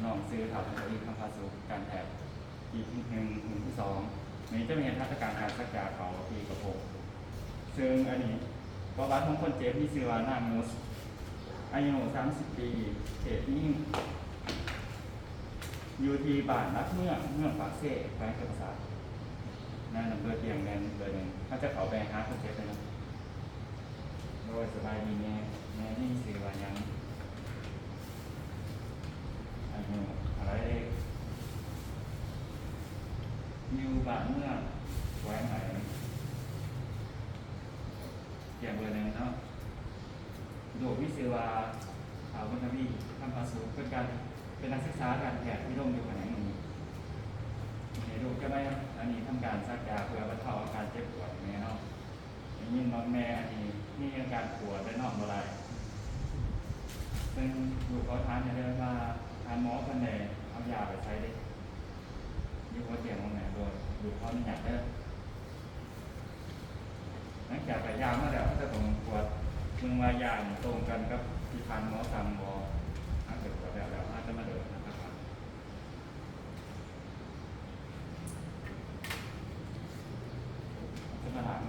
น้องซื้อถามตัวอีกคำพาสุการแถบที่1 ที่ 2นี้จะมีเทศกาลการสักยาเขาปีกระโปงซึ่งอันนี้ประวัติของคนเจ็บที่ชื่อว่านางมุสอายุ30 ปีเขตนี้อยู่ที่บ้านรักเมืองปากเซ่แขวงกระสับนั่นเบอร์เตียงแดนเบอร์หนึ่งถ้าจะเขาไปหาคนเจ็บเลยนะโดยสบายดีแม่นี่ชื่อว่ายังอายุอะไรเด็กอยู่บ้านเมืองแขวงไหนเตียงเบอร์หนึ่งเนาะโดยวิศวะคุณทวีทำภาษุเป็นนักศึกษาการแพทย์ที่ร่วมอยู่แผนกนี้ในรูปก็ได้อันนี้ทำการซักยาเพื่อบรรเทาอาการเจ็บปวดแม่เนาะยิ่งน้องแม่อันนี้มีอาการปวดและนอนบ่ได้ซึ่งดูเขาทานจะเรียกว่าทานหมอคนใดเอายาไปใช้ได้อยู่หัวเตียงตรงไหนโดยดูเขาไม่อยากได้หลังจากไปยาเมื่อแล้วก็จะตรงปวดมึงมายาตรงกันกับที่ทานหมอสั่งบอกถ้าเกิดปวดแล้วอาจจะมาเดินนะครับจะมาหลัง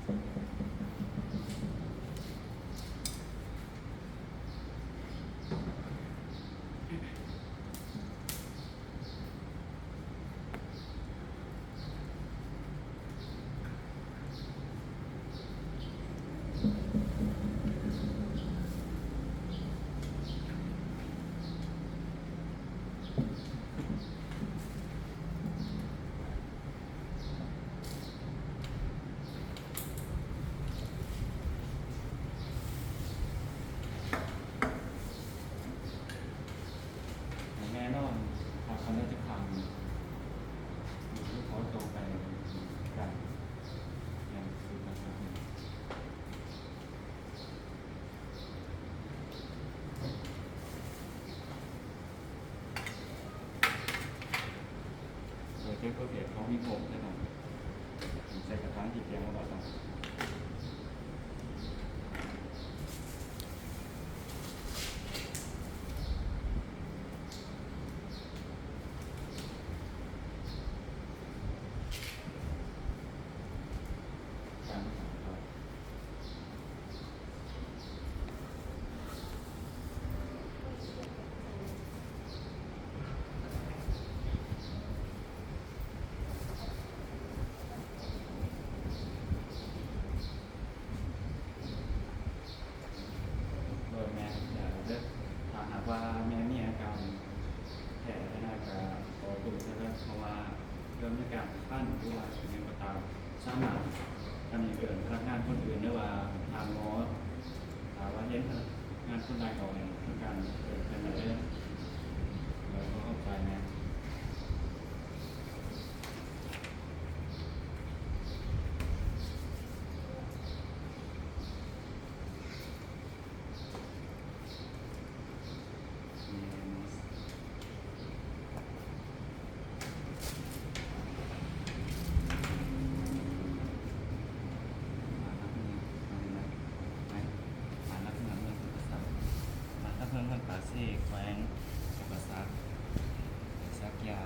แน่นอนหากคำนั้นจะพังเขาตรงไปกันอย่างสุดนะครับโดยที่เพื่อเปลี่ยนเขามีผมใช่ไหมใส่กระถางที่เตรียมมาต่อการครับโดยแม่อย่าเลิกถามหากว่าแม่มีอาการแผลในหน้ากากต่อตุ่มใช่ไหมเพราะว่าเริ่มมีการขั้นหรือว่าอย่างไรก็ตามสามารถทำอย่างอื่นพนักงานคนอื่นหรือว่าทางหมอถามว่าเห็นพนักงานคนใดก่อนทำการเป็นอะไรเราก็เข้าใจนะเพิ่มคนปาเซ่แขวงอุปสรรคสักยา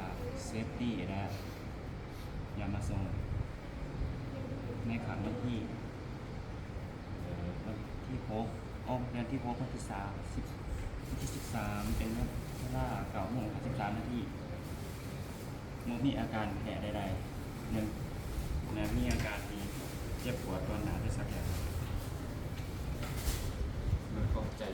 เซฟตี้นะยามาส่งในขันวันที่พกเดือนที่พกวันที่13เป็นเวลา9:53 นาทีโมมีอาการแผลใดๆหนึ่งมีอาการที่เจ็บปวดตอนหนาด้วยสักอย่างโดยเข้าใจ